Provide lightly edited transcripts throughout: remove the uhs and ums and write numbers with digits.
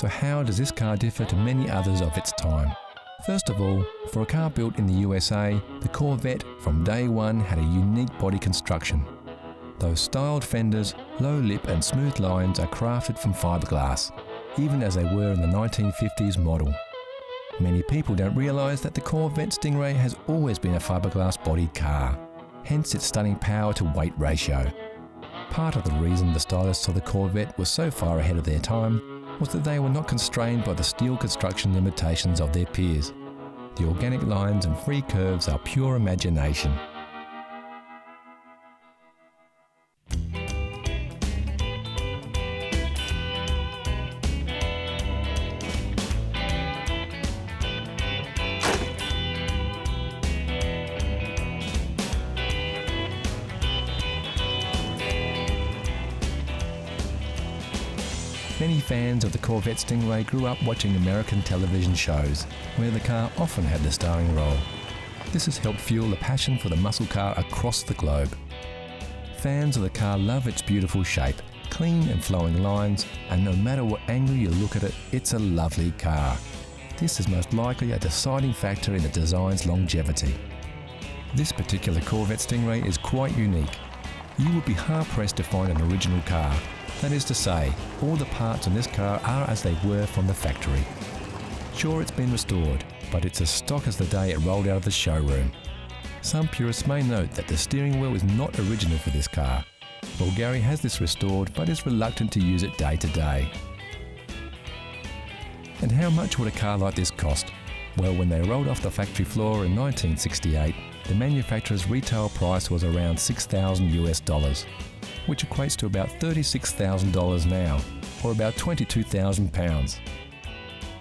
So how does this car differ to many others of its time? First of all, for a car built in the USA, the Corvette from day one had a unique body construction. Those styled fenders, low lip and smooth lines are crafted from fiberglass, even as they were in the 1950s model. Many people don't realise that the Corvette Stingray has always been a fiberglass-bodied car, hence its stunning power to weight ratio. Part of the reason the stylists of the Corvette were so far ahead of their time was that they were not constrained by the steel construction limitations of their peers. The organic lines and free curves are pure imagination. Many fans of the Corvette Stingray grew up watching American television shows, where the car often had the starring role. This has helped fuel the passion for the muscle car across the globe. Fans of the car love its beautiful shape, clean and flowing lines, and no matter what angle you look at it, it's a lovely car. This is most likely a deciding factor in the design's longevity. This particular Corvette Stingray is quite unique. You would be hard-pressed to find an original car. That is to say, all the parts on this car are as they were from the factory. Sure, it's been restored, but it's as stock as the day it rolled out of the showroom. Some purists may note that the steering wheel is not original for this car. Well, Gary has this restored, but is reluctant to use it day to day. And how much would a car like this cost? Well, when they rolled off the factory floor in 1968, the manufacturer's retail price was around $6,000, which equates to about $36,000 now, or about £22,000.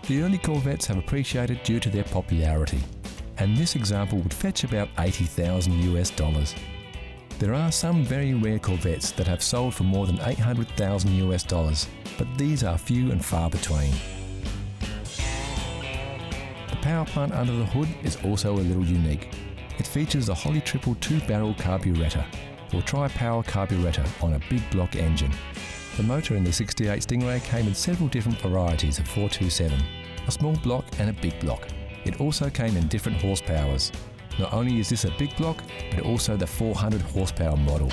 The early Corvettes have appreciated due to their popularity, and this example would fetch about $80,000. There are some very rare Corvettes that have sold for more than $800,000, but these are few and far between. The power plant under the hood is also a little unique. It features a Holley Triple 2-barrel carburettor, or tri-power carburettor on a big block engine. The motor in the 68 Stingray came in several different varieties of 427, a small block and a big block. It also came in different horsepowers. Not only is this a big block, but also the 400 horsepower model.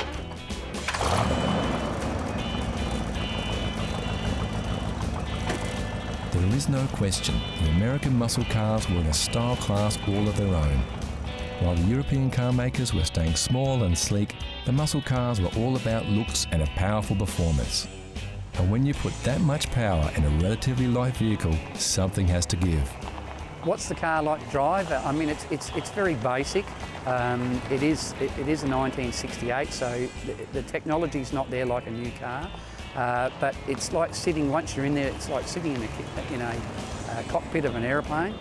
There is no question, the American muscle cars were in a style class all of their own. While the European car makers were staying small and sleek, the muscle cars were all about looks and a powerful performance. And when you put that much power in a relatively light vehicle, something has to give. What's the car like to drive? I mean, it's very basic. It is a 1968, so the technology's not there like a new car. But it's like sitting, once you're in there, it's like sitting in a cockpit of an aeroplane.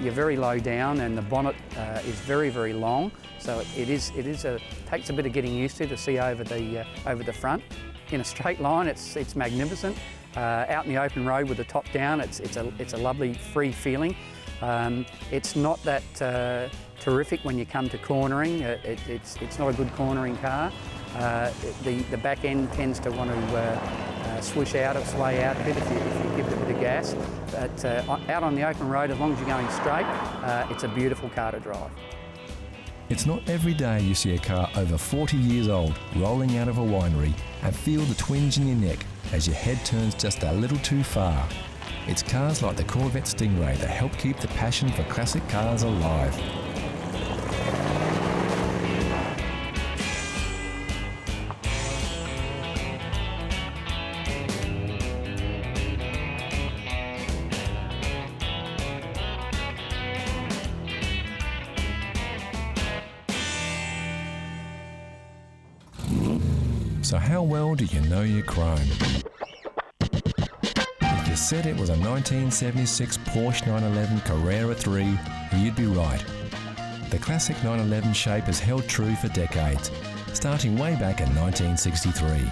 You're very low down, and the bonnet is very, very long. So it takes a bit of getting used to see over the front. In a straight line, it's magnificent. Out in the open road with the top down, it's a lovely free feeling. It's not that terrific when you come to cornering. It's not a good cornering car. The back end tends to want to swish out or sway out a bit if you give it a bit of gas. But out on the open road, as long as you're going straight, it's a beautiful car to drive. It's not every day you see a car over 40 years old rolling out of a winery and feel the twinge in your neck as your head turns just a little too far. It's cars like the Corvette Stingray that help keep the passion for classic cars alive. So how well do you know your chrome? If you said it was a 1976 Porsche 911 Carrera 3, you'd be right. The classic 911 shape has held true for decades, starting way back in 1963.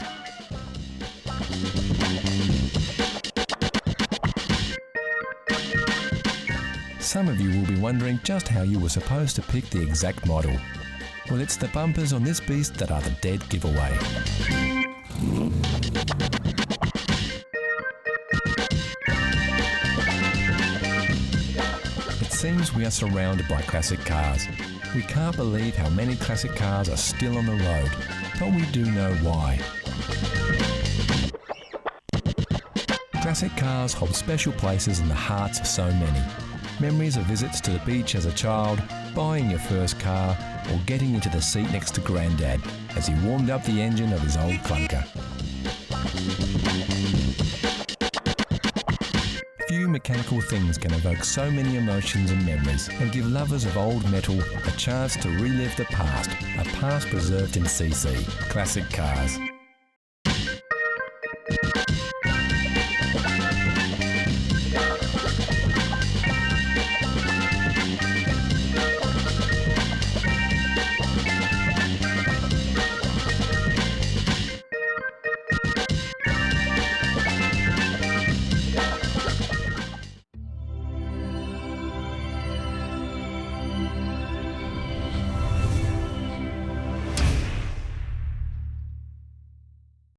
Some of you will be wondering just how you were supposed to pick the exact model. Well, it's the bumpers on this beast that are the dead giveaway. seems we are surrounded by classic cars. We can't believe how many classic cars are still on the road, but we do know why. Classic cars hold special places in the hearts of so many. Memories of visits to the beach as a child, buying your first car, or getting into the seat next to Grandad as he warmed up the engine of his old clunker. Few mechanical things can evoke so many emotions and memories and give lovers of old metal a chance to relive the past, a past preserved in CC. Classic cars.